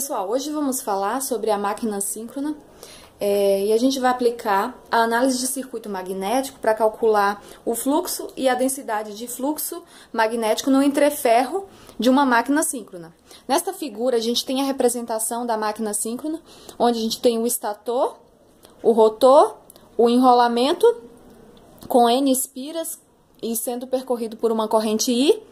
Pessoal, hoje vamos falar sobre a máquina síncrona e a gente vai aplicar a análise de circuito magnético para calcular o fluxo e a densidade de fluxo magnético no entreferro de uma máquina síncrona. Nesta figura a gente tem a representação da máquina síncrona, onde a gente tem o estator, o rotor, o enrolamento com N espiras e sendo percorrido por uma corrente I.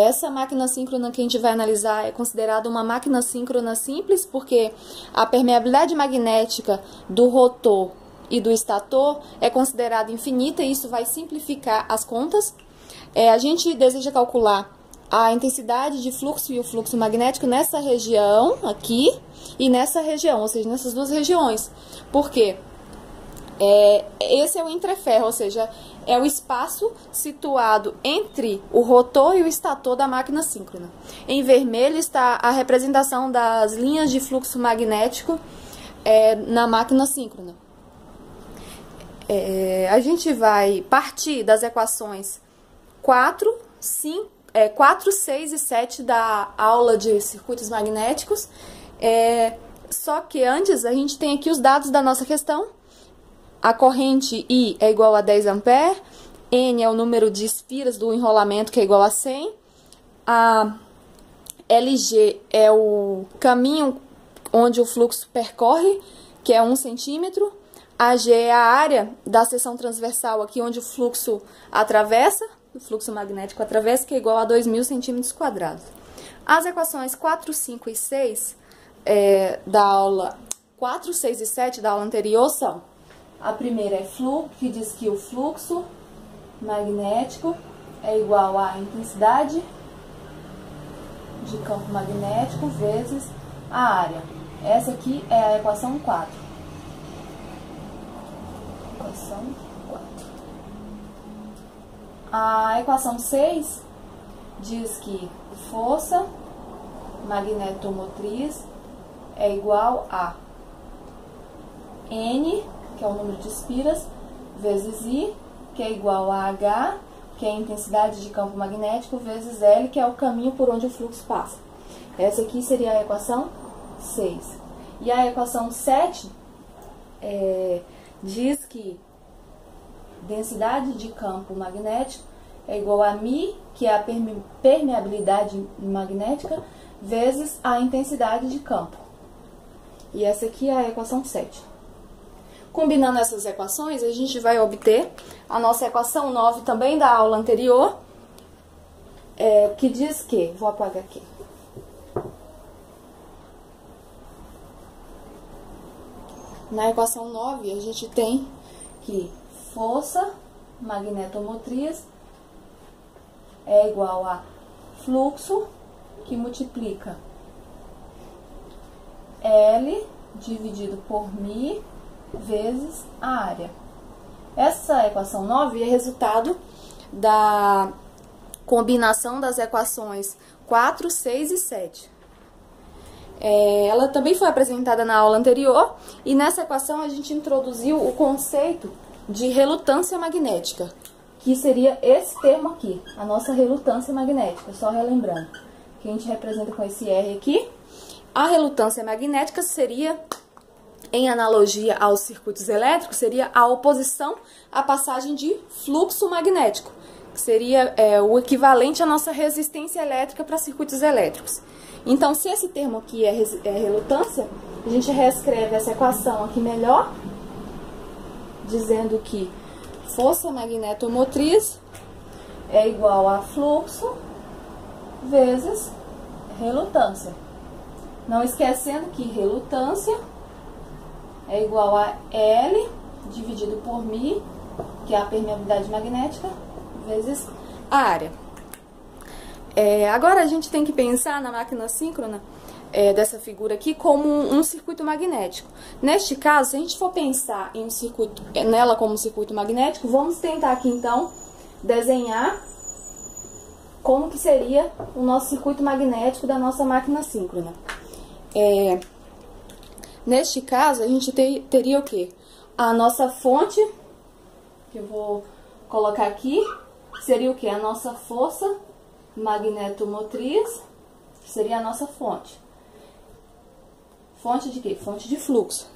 Essa máquina síncrona que a gente vai analisar é considerada uma máquina síncrona simples, porque a permeabilidade magnética do rotor e do estator é considerada infinita, e isso vai simplificar as contas. A gente deseja calcular a intensidade de fluxo e o fluxo magnético nessa região aqui e nessa região, ou seja, nessas duas regiões. Por quê? Esse é o entreferro, ou seja, é o espaço situado entre o rotor e o estator da máquina síncrona. Em vermelho está a representação das linhas de fluxo magnético na máquina síncrona. A gente vai partir das equações 4, 6 e 7 da aula de circuitos magnéticos. Só que antes a gente tem aqui os dados da nossa questão. A corrente I é igual a 10 A, N é o número de espiras do enrolamento, que é igual a 100, a LG é o caminho onde o fluxo percorre, que é 1 centímetro, a G é a área da seção transversal aqui onde o fluxo atravessa, o fluxo magnético atravessa, que é igual a 2.000 centímetros quadrados. As equações 4, 5 e 6 da aula 4, 6 e 7 da aula anterior são: a primeira é fluxo, que diz que o fluxo magnético é igual à intensidade de campo magnético vezes a área. Essa aqui é a equação 4. Equação 4. A equação 6 diz que força magnetomotriz é igual a N, que é o número de espiras, vezes I, que é igual a H, que é a intensidade de campo magnético, vezes L, que é o caminho por onde o fluxo passa. Essa aqui seria a equação 6. E a equação 7 diz que densidade de campo magnético é igual a μ, que é a permeabilidade magnética, vezes a intensidade de campo. E essa aqui é a equação 7. Combinando essas equações, a gente vai obter a nossa equação 9 também da aula anterior, que diz que, vou apagar aqui, na equação 9 a gente tem que força magnetomotriz é igual a fluxo, que multiplica L dividido por μ vezes a área. Essa equação 9 é resultado da combinação das equações 4, 6 e 7. Ela também foi apresentada na aula anterior, e nessa equação a gente introduziu o conceito de relutância magnética, que seria esse termo aqui, a nossa relutância magnética, só relembrando, que a gente representa com esse R aqui. A relutância magnética seria, em analogia aos circuitos elétricos, seria a oposição à passagem de fluxo magnético, que seria o equivalente à nossa resistência elétrica para circuitos elétricos. Então, se esse termo aqui é relutância, a gente reescreve essa equação aqui melhor, dizendo que força magnetomotriz é igual a fluxo vezes relutância. Não esquecendo que relutância é igual a L dividido por μ, que é a permeabilidade magnética, vezes a área. Agora a gente tem que pensar na máquina síncrona dessa figura aqui como um circuito magnético. Neste caso, se a gente for pensar em nela como um circuito magnético, vamos tentar aqui então desenhar como que seria o nosso circuito magnético da nossa máquina síncrona. Neste caso, a gente teria o quê? A nossa fonte, que eu vou colocar aqui, seria o quê? A nossa força magnetomotriz, que seria a nossa fonte. Fonte de quê? Fonte de fluxo.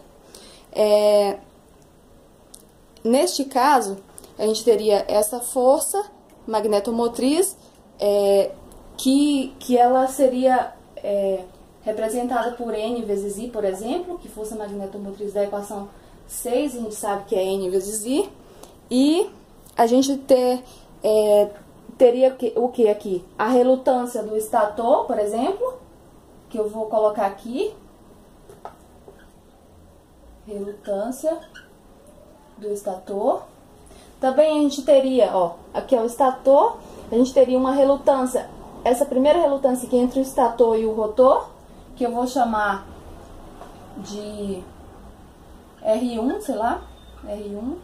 Neste caso, a gente teria essa força magnetomotriz, que ela seria representada por N vezes I, por exemplo, que força magnetomotriz da equação 6, a gente sabe que é N vezes I, e a gente teria o que aqui? A relutância do estator, por exemplo, que eu vou colocar aqui, relutância do estator. Também a gente teria, ó, aqui é o estator, a gente teria uma relutância, essa primeira relutância aqui entre o estator e o rotor, que eu vou chamar de R1, sei lá, R1.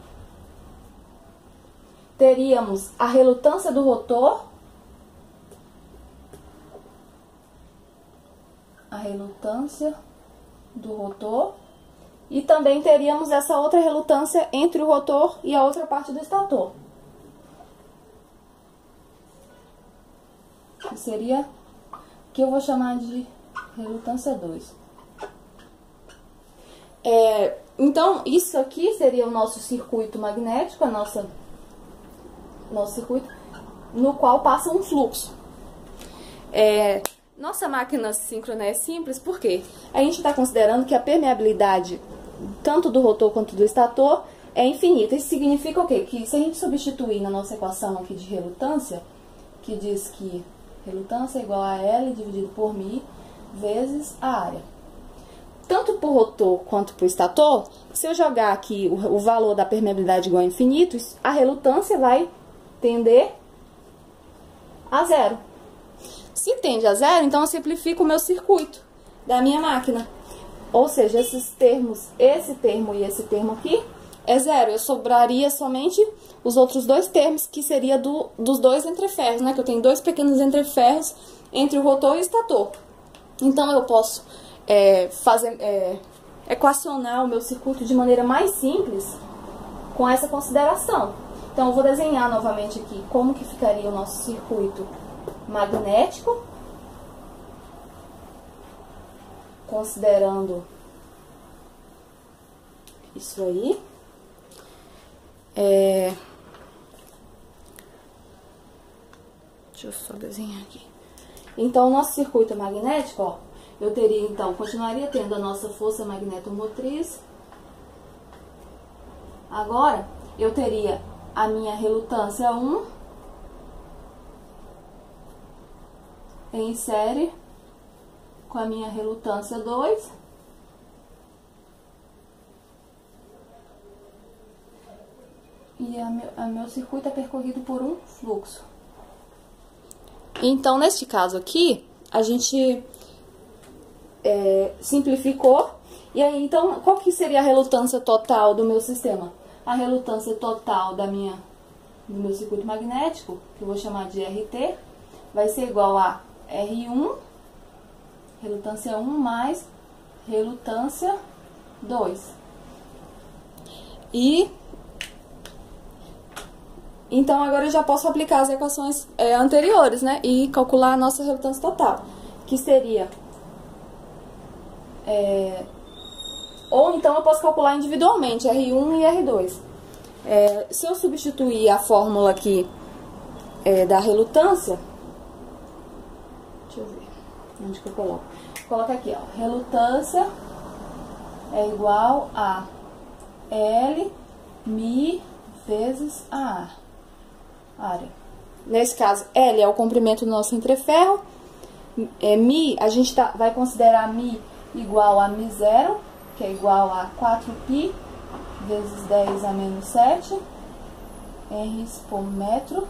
Teríamos a relutância do rotor, e também teríamos essa outra relutância entre o rotor e a outra parte do estator, que seria, que eu vou chamar de relutância 2. Então, isso aqui seria o nosso circuito magnético, nosso circuito, no qual passa um fluxo. Nossa máquina síncrona é simples porque a gente está considerando que a permeabilidade tanto do rotor quanto do estator é infinita. Isso significa o quê? Que se a gente substituir na nossa equação aqui de relutância, que diz que relutância é igual a L dividido por μ vezes a área. Tanto para o rotor quanto para o estator, se eu jogar aqui o valor da permeabilidade igual a infinito, a relutância vai tender a zero. Se tende a zero, então eu simplifico o meu circuito da minha máquina. Ou seja, esses termos, esse termo e esse termo aqui, é zero. Eu sobraria somente os outros dois termos, que seria dos dois entreferros, né? Que eu tenho dois pequenos entreferros entre o rotor e o estator. Então, eu posso equacionar o meu circuito de maneira mais simples com essa consideração. Então, eu vou desenhar novamente aqui como que ficaria o nosso circuito magnético, considerando isso aí. Deixa eu só desenhar aqui. Então, o nosso circuito magnético, ó, eu teria, então, continuaria tendo a nossa força magnetomotriz. Agora, eu teria a minha relutância 1 em série com a minha relutância 2. E meu circuito é percorrido por um fluxo. Então, neste caso aqui, a gente simplificou. E aí, então, qual que seria a relutância total do meu sistema? A relutância total do meu circuito magnético, que eu vou chamar de RT, vai ser igual a R1, relutância 1, mais relutância 2. Então, agora eu já posso aplicar as equações anteriores, né? E calcular a nossa relutância total, que seria... ou então eu posso calcular individualmente, R1 e R2. Se eu substituir a fórmula aqui da relutância... Deixa eu ver onde que eu coloco. Coloca aqui, ó. Relutância é igual a L μ vezes a área. Nesse caso, L é o comprimento do nosso entreferro. μ, a gente vai considerar μ igual a μ0, que é igual a 4π vezes 10 a menos 7 R por metro.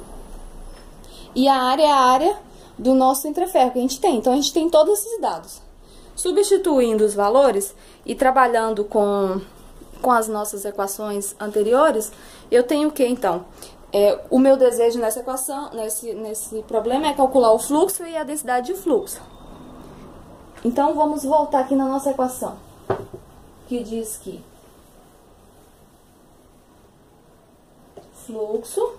E a área é a área do nosso entreferro que a gente tem. Então, a gente tem todos esses dados. Substituindo os valores e trabalhando com as nossas equações anteriores, eu tenho o que, então? O meu desejo nessa equação, nesse problema, é calcular o fluxo e a densidade de fluxo. Então, vamos voltar aqui na nossa equação, que diz que fluxo,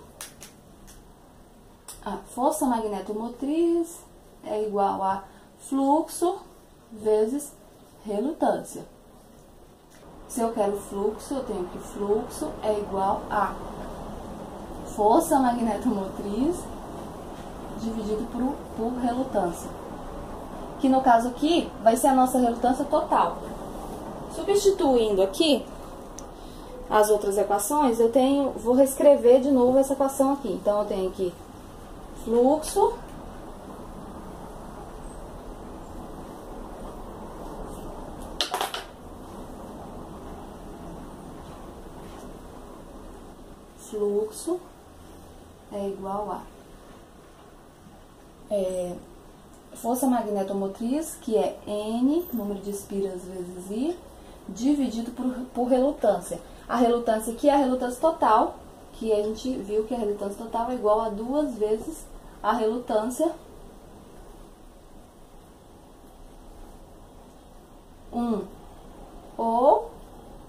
a força magnetomotriz é igual a fluxo vezes relutância. Se eu quero fluxo, eu tenho que fluxo é igual a força magnetomotriz dividido por relutância. Que no caso aqui vai ser a nossa relutância total. Substituindo aqui as outras equações, vou reescrever de novo essa equação aqui. Então, eu tenho aqui fluxo é igual a força magnetomotriz, que é N, número de espiras vezes I, dividido por relutância. A relutância aqui é a relutância total, que a gente viu que a relutância total é igual a 2 vezes a relutância 1, ou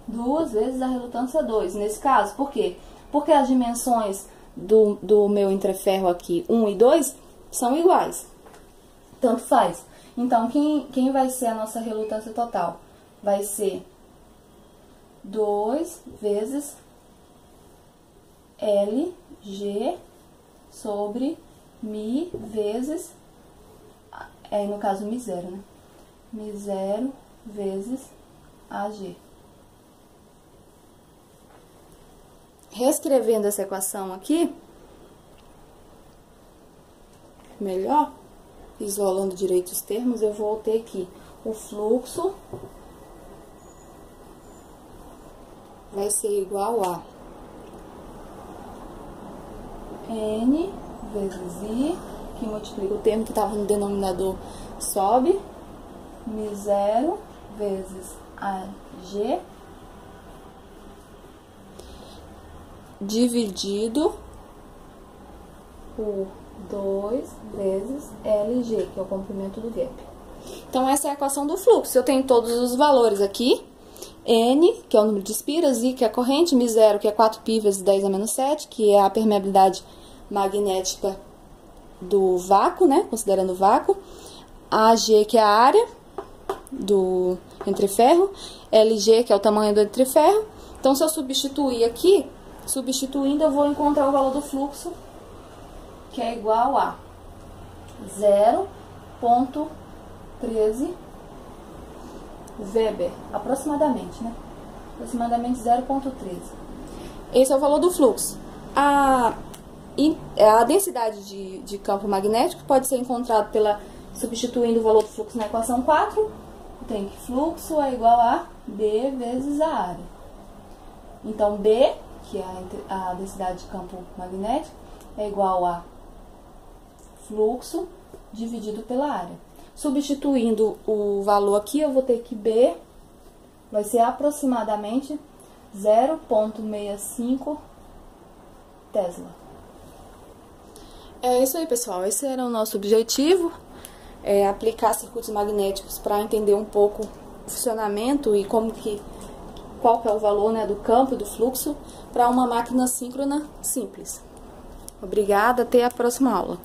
2 vezes a relutância 2. Nesse caso, por quê? Porque as dimensões do meu entreferro aqui, 1 e 2, são iguais. Tanto faz. Então, quem vai ser a nossa relutância total? Vai ser 2 vezes LG sobre Mi vezes, no caso, Mi0, né? Mi0 vezes AG. Reescrevendo essa equação aqui, melhor, isolando direito os termos, eu vou ter aqui o fluxo vai ser igual a N vezes I, que multiplica o termo que estava no denominador, sobe, Mi0 vezes AG, dividido por 2 vezes LG, que é o comprimento do gap. Então, essa é a equação do fluxo. Eu tenho todos os valores aqui. N, que é o número de espiras, I, que é a corrente, Mi0, que é 4π vezes 10 a menos 7, que é a permeabilidade magnética do vácuo, né, considerando o vácuo. AG, que é a área do entreferro. LG, que é o tamanho do entreferro. Então, se eu substituir aqui, substituindo, eu vou encontrar o valor do fluxo, que é igual a 0,13 Weber, aproximadamente, né? Aproximadamente 0,13. Esse é o valor do fluxo. A densidade de campo magnético pode ser encontrada substituindo o valor do fluxo na equação 4. Tem que fluxo é igual a B vezes a área. Então, B, que é a densidade de campo magnético, é igual a fluxo dividido pela área. Substituindo o valor aqui, eu vou ter que B vai ser aproximadamente 0,65 Tesla. É isso aí, pessoal. Esse era o nosso objetivo, aplicar circuitos magnéticos para entender um pouco o funcionamento e qual que é o valor, né, do campo e do fluxo para uma máquina síncrona simples. Obrigada, até a próxima aula.